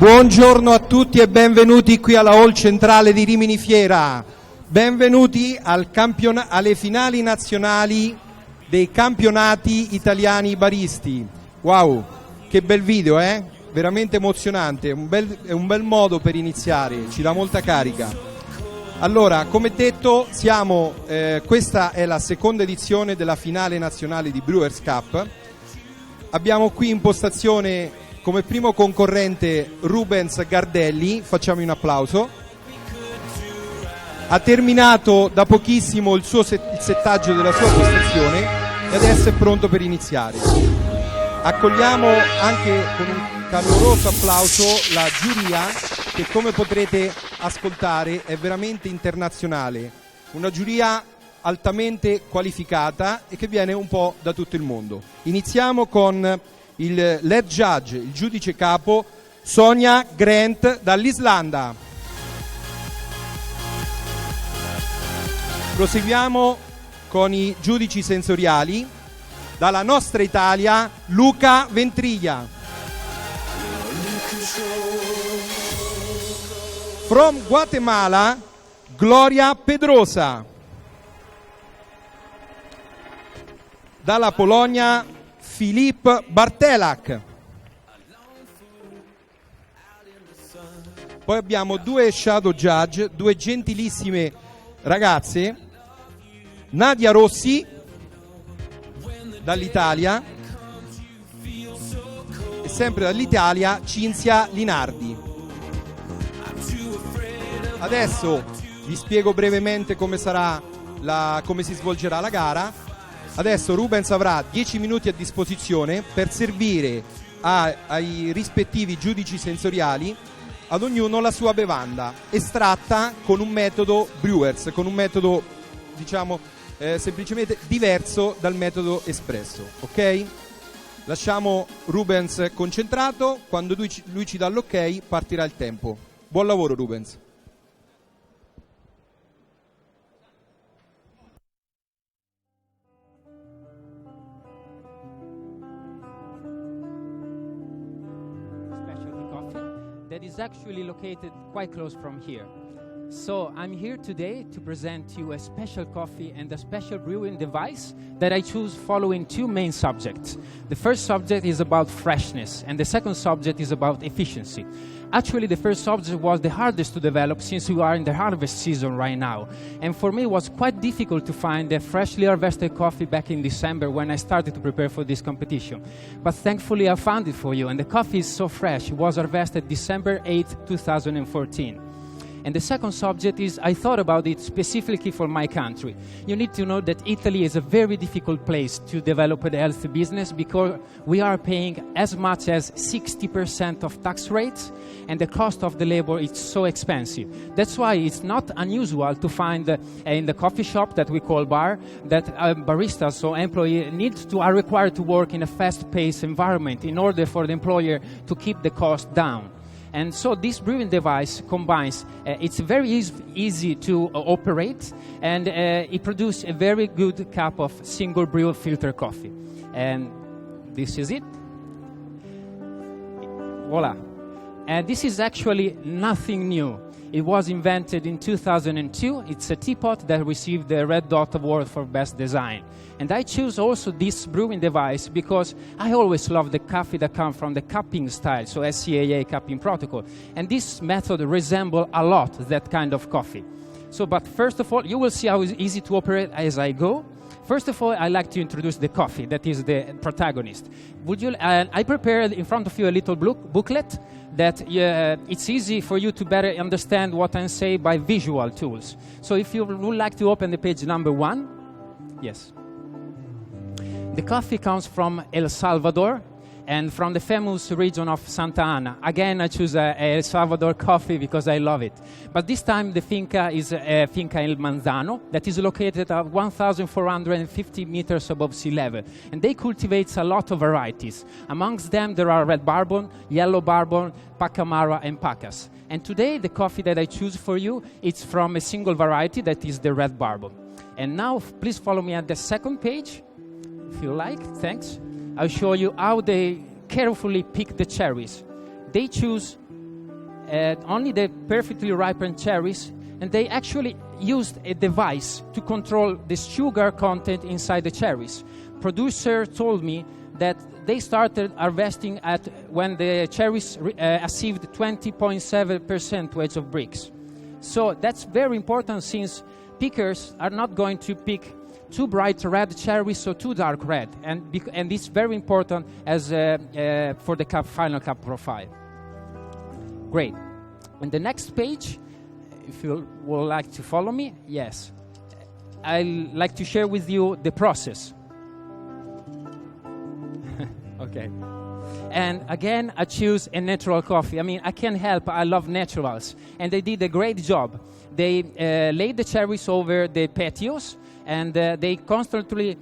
Buongiorno a tutti e benvenuti qui alla hall centrale di Rimini Fiera. Benvenuti alle finali nazionali dei campionati italiani baristi. Wow, che bel video, veramente emozionante, è un bel modo per iniziare, ci dà molta carica. Allora, come detto, questa è la seconda edizione della finale nazionale di Brewers Cup. Abbiamo qui in postazione come primo concorrente Rubens Gardelli, facciamo un applauso. Ha terminato da pochissimo il settaggio della sua postazione e adesso è pronto per iniziare. Accogliamo anche con un caloroso applauso la giuria che, come potrete ascoltare, è veramente internazionale. Una giuria altamente qualificata e che viene un po' da tutto il mondo. Iniziamo con il lead judge, il giudice capo, Sonia Grant dall'Islanda. Proseguiamo con i giudici sensoriali. Dalla nostra Italia, Luca Ventriglia. From Guatemala, Gloria Pedrosa. Dalla Polonia, Filip Bartelak. Poi abbiamo due shadow judge, due gentilissime ragazze, Nadia Rossi dall'Italia e sempre dall'Italia Cinzia Linardi. Adesso vi spiego brevemente come si svolgerà la gara. Adesso Rubens avrà 10 minuti a disposizione per servire ai rispettivi giudici sensoriali, ad ognuno la sua bevanda, estratta con un metodo Brewers, con un metodo semplicemente diverso dal metodo espresso, ok? Lasciamo Rubens concentrato, quando lui ci dà l'ok partirà il tempo. Buon lavoro Rubens. That is actually located quite close from here. So I'm here today to present you a special coffee and a special brewing device that I choose following two main subjects. The first subject is about freshness and the second subject is about efficiency. Actually, the first subject was the hardest to develop since we are in the harvest season right now. And for me, it was quite difficult to find a freshly harvested coffee back in December when I started to prepare for this competition. But thankfully, I found it for you, and the coffee is so fresh. It was harvested December 8, 2014. And the second subject is, I thought about it specifically for my country. You need to know that Italy is a very difficult place to develop a healthy business because we are paying as much as 60% of tax rates and the cost of the labor is so expensive. That's why it's not unusual to find in the coffee shop that we call bar that baristas, so employees are required to work in a fast-paced environment in order for the employer to keep the cost down. And so this brewing device combines, it's very easy to operate, and it produces a very good cup of single brew filter coffee. And this is it. Voila. And this is actually nothing new. It was invented in 2002. It's a teapot that received the Red Dot Award for Best Design. And I choose also this brewing device because I always love the coffee that comes from the cupping style, so SCAA cupping protocol. And this method resembles a lot that kind of coffee. So, but first of all, you will see how it's easy to operate as I go. First of all, I like to introduce the coffee, that is the protagonist. I prepared in front of you a little booklet that it's easy for you to better understand what I say by visual tools. So if you would like to open the page number 1. Yes. The coffee comes from El Salvador and from the famous region of Santa Ana. Again, I choose El Salvador coffee because I love it. But this time the finca is Finca El Manzano that is located at 1,450 meters above sea level. And they cultivate a lot of varieties. Amongst them there are Red Bourbon, Yellow Bourbon, Pacamara and Pacas. And today the coffee that I choose for you, it's from a single variety that is the Red Bourbon. And now please follow me at the second page. If you like, thanks. I'll show you how they carefully pick the cherries. They choose only the perfectly ripened cherries, and they actually used a device to control the sugar content inside the cherries. Producer told me that they started harvesting at when the cherries achieved 20.7% weight of Brix. So that's very important, since pickers are not going to pick too bright red cherries or too dark red, and it's very important as for the final cup profile. Great. On the next page, if you would like to follow me, yes, I'd like to share with you the process. Okay. And again, I choose a natural coffee. I mean, I can't help, I love naturals. And they did a great job. They laid the cherries over the patios, and they constantly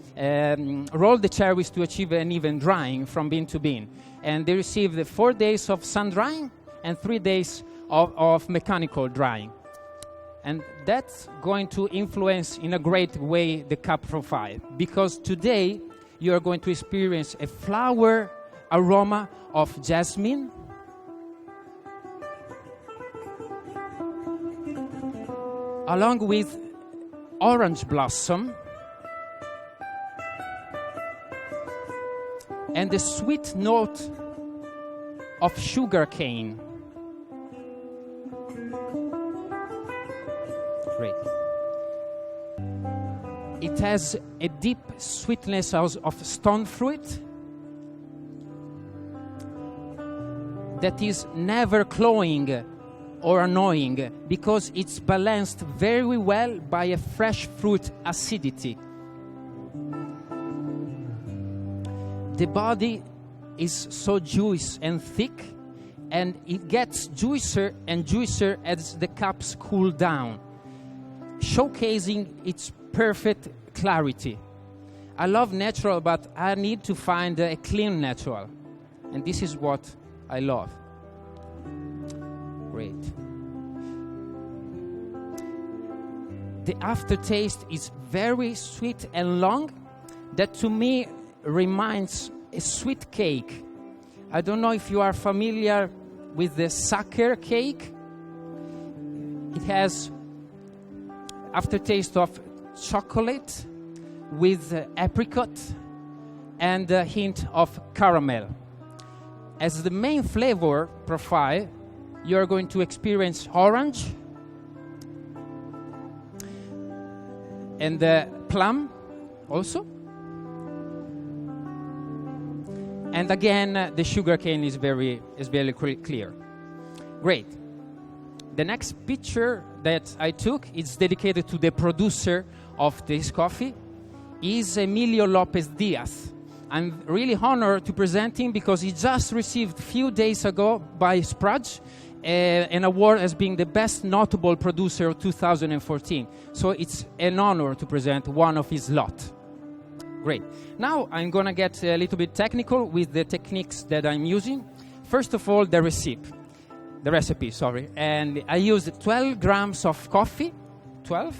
rolled the cherries to achieve an even drying from bean to bean. And they received 4 days of sun drying and 3 days of mechanical drying. And that's going to influence in a great way the cup profile, because today you are going to experience a flower aroma of jasmine, along with orange blossom and the sweet note of sugar cane. Great. It has a deep sweetness of stone fruit that is never cloying or annoying, because it's balanced very well by a fresh fruit acidity. The body is so juicy and thick, and it gets juicier and juicier as the cups cool down, showcasing its perfect clarity. I love natural, but I need to find a clean natural, and this is what I love. Great. The aftertaste is very sweet and long, that to me reminds a sweet cake. I don't know if you are familiar with the sucker cake. It has aftertaste of chocolate with apricot and a hint of caramel. As the main flavor profile, you are going to experience orange and plum also. And again, the sugar cane is very clear. Great. The next picture that I took is dedicated to the producer of this coffee. Is Emilio Lopez Diaz. I'm really honored to present him because he just received a few days ago by Sprudge an award as being the best notable producer of 2014. So it's an honor to present one of his lot. Great. Now I'm going to get a little bit technical with the techniques that I'm using. First of all, the recipe. And I used 12 grams of coffee, 12,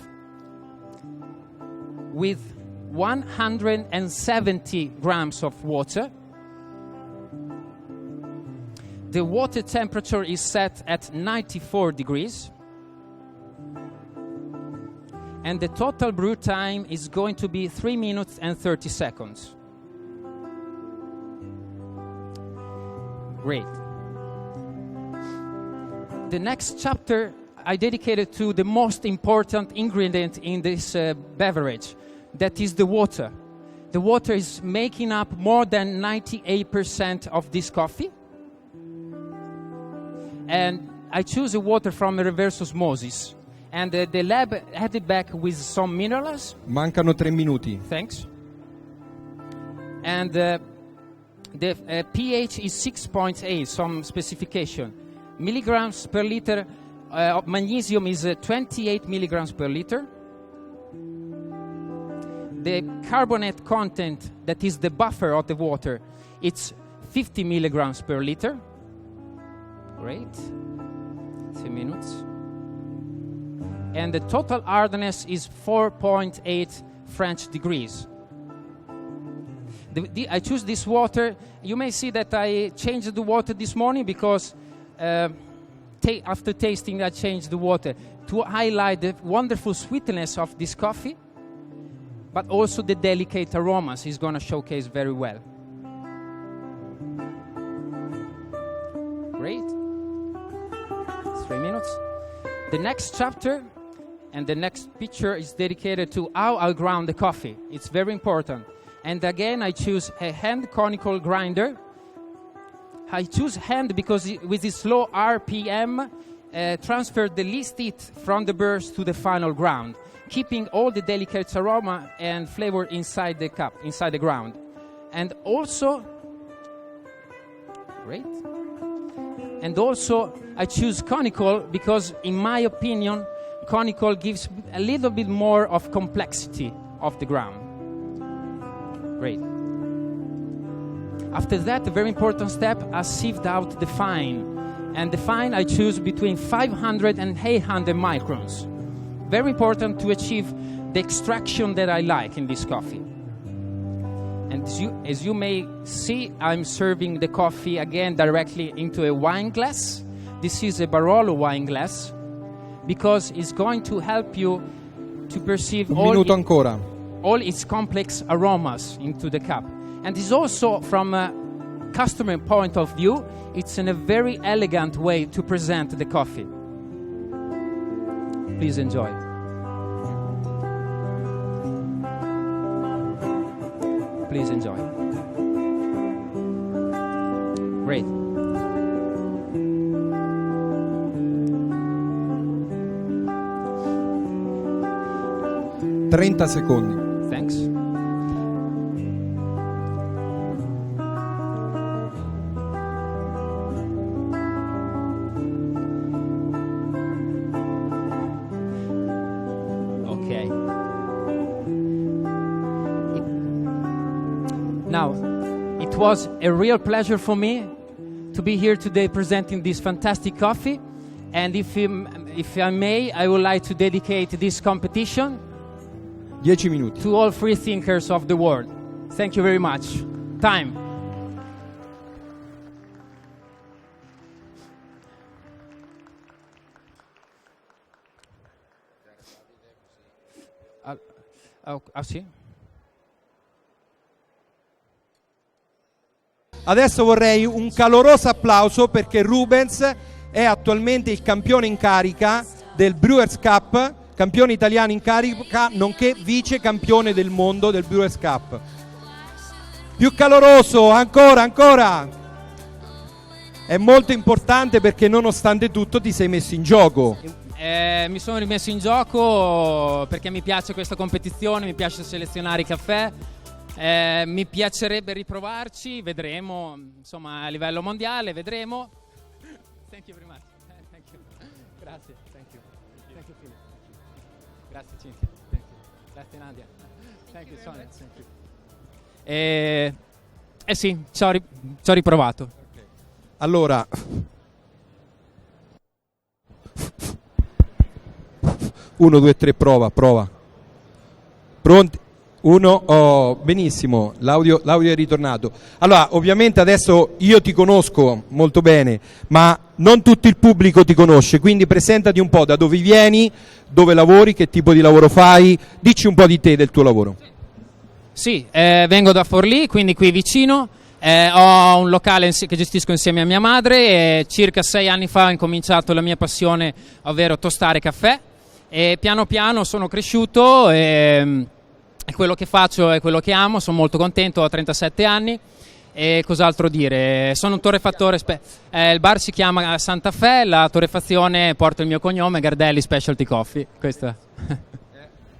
with 170 grams of water. The water temperature is set at 94 degrees. And the total brew time is going to be 3 minutes and 30 seconds. Great. The next chapter I dedicated to the most important ingredient in this beverage. That is the water. The water is making up more than 98% of this coffee. And I choose the water from reverse osmosis. And the lab had it back with some minerals. Mancano 3 minuti. Thanks. And the pH is 6.8, some specification. Milligrams per liter of magnesium is 28 milligrams per liter. The carbonate content, that is the buffer of the water, it's 50 milligrams per liter. Great. 3 minutes. And the total hardness is 4.8 French degrees. I choose this water. You may see that I changed the water this morning because after tasting, I changed the water to highlight the wonderful sweetness of this coffee, but also the delicate aromas is going to showcase very well. Great. 3 minutes. The next chapter and the next picture is dedicated to how I'll ground the coffee. It's very important. And again, I choose a hand conical grinder. I choose hand because with this low RPM, transfer the least heat from the burst to the final ground, keeping all the delicate aroma and flavor inside the cup, inside the ground. And also, great. And also, I choose conical because, in my opinion, conical gives a little bit more of complexity of the ground. Great. After that, a very important step, I sieved out the fine. And the fine I choose between 500 and 800 microns. Very important to achieve the extraction that I like in this coffee. And as you may see, I'm serving the coffee again directly into a wine glass. This is a Barolo wine glass because it's going to help you to perceive all its complex aromas into the cup. And it's also, from a customer point of view, it's in a very elegant way to present the coffee. Please enjoy. Please enjoy. Great. Trenta secondi. Thanks. Okay. Now, it was a real pleasure for me to be here today presenting this fantastic coffee. And if I may, I would like to dedicate this competition 10 minuti. to all free thinkers of the world. Thank you very much. Time. Sì? Adesso vorrei un caloroso applauso perché Rubens è attualmente il campione in carica del Brewers Cup, campione italiano in carica, nonché vice campione del mondo del Brewers Cup. Più caloroso, ancora. È molto importante perché nonostante tutto ti sei messo in gioco. Mi sono rimesso in gioco perché mi piace questa competizione, mi piace selezionare i caffè. Mi piacerebbe riprovarci, vedremo, insomma, a livello mondiale, vedremo. Thank you very much. Thank you. Grazie, thank you. Thank you, Philip. Grazie, Cinzia. Thank you. Grazie, Nadia. Thank you, Sonia. Thank you. Sì, ci ho riprovato. Okay. Allora, 1, 2, 3, prova. Pronti? 1, benissimo, l'audio è ritornato. Allora, ovviamente adesso io ti conosco molto bene, ma non tutto il pubblico ti conosce, quindi presentati un po', da dove vieni, dove lavori, che tipo di lavoro fai, dici un po' di te, del tuo lavoro. Sì, vengo da Forlì, quindi qui vicino. Ho un locale che gestisco insieme a mia madre e circa 6 anni fa ho incominciato la mia passione, ovvero tostare caffè, e piano piano sono cresciuto e quello che faccio è quello che amo, sono molto contento, ho 37 anni e cos'altro dire, sono un torrefattore, il bar si chiama Santa Fe, la torrefazione porta il mio cognome, Gardelli Specialty Coffee. Questo.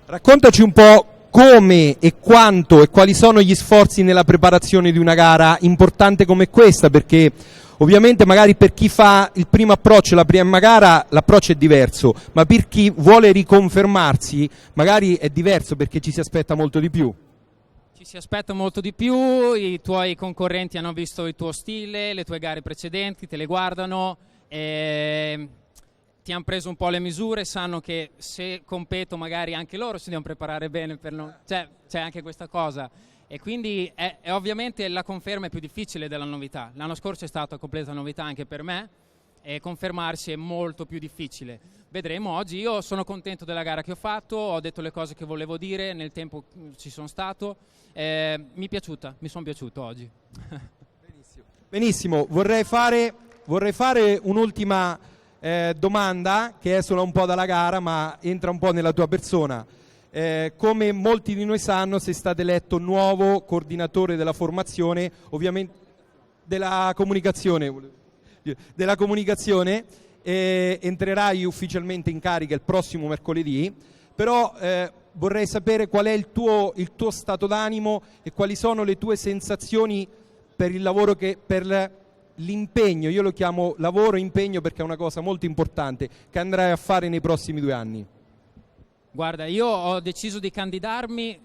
Raccontaci un po' come e quanto e quali sono gli sforzi nella preparazione di una gara importante come questa, perché ovviamente magari per chi fa il primo approccio, la prima gara, l'approccio è diverso, ma per chi vuole riconfermarsi magari è diverso perché ci si aspetta molto di più. Ci si aspetta molto di più, i tuoi concorrenti hanno visto il tuo stile, le tue gare precedenti, te le guardano, ti hanno preso un po' le misure, sanno che se competo magari anche loro si devono preparare bene, c'è anche questa cosa. E quindi è ovviamente la conferma è più difficile della novità. L'anno scorso è stata completa novità anche per me e confermarsi è molto più difficile. Vedremo oggi. Io sono contento della gara che ho fatto, ho detto le cose che volevo dire, nel tempo ci sono stato, mi sono piaciuto oggi. Benissimo, vorrei fare un'ultima domanda che esula un po' dalla gara ma entra un po' nella tua persona. Come molti di noi sanno, sei stato eletto nuovo coordinatore della formazione, ovviamente della comunicazione, entrerai ufficialmente in carica il prossimo mercoledì, però vorrei sapere qual è il tuo stato d'animo e quali sono le tue sensazioni per il lavoro per l'impegno, io lo chiamo lavoro e impegno perché è una cosa molto importante, che andrai a fare nei prossimi 2 anni. Guarda, io ho deciso di candidarmi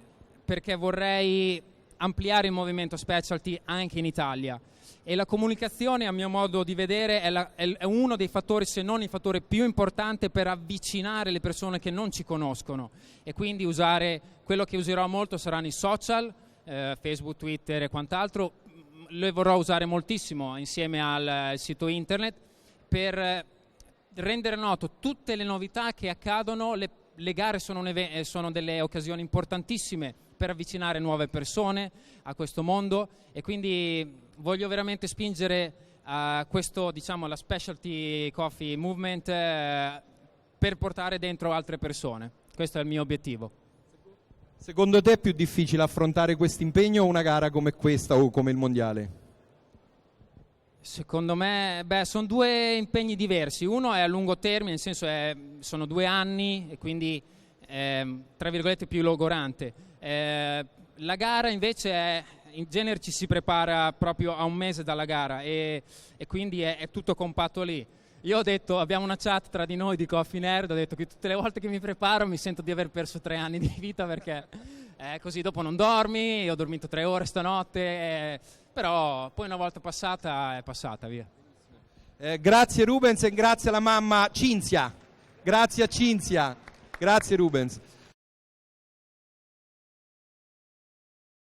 perché vorrei ampliare il movimento specialty anche in Italia, e la comunicazione, a mio modo di vedere, è uno dei fattori, se non il fattore più importante per avvicinare le persone che non ci conoscono, e quindi quello che userò molto saranno i social, Facebook, Twitter e quant'altro. Lo vorrò usare moltissimo insieme al sito internet per rendere noto tutte le novità che accadono. Le gare sono delle occasioni importantissime per avvicinare nuove persone a questo mondo, e quindi voglio veramente spingere a questo, diciamo, la specialty coffee movement per portare dentro altre persone. Questo è il mio obiettivo. Secondo te è più difficile affrontare questo impegno o una gara come questa o come il mondiale? Secondo me, sono 2 impegni diversi. Uno è a lungo termine, nel senso sono 2 anni e quindi tra virgolette più logorante. La gara invece in genere ci si prepara proprio a un mese dalla gara e quindi è tutto compatto lì. Io ho detto, abbiamo una chat tra di noi di Coffee Nerd, ho detto che tutte le volte che mi preparo mi sento di aver perso 3 anni di vita, perché così dopo non dormi. Io ho dormito 3 ore stanotte, però poi una volta passata è passata, via. Grazie Rubens e grazie alla mamma Cinzia. Grazie a Cinzia. Grazie Rubens.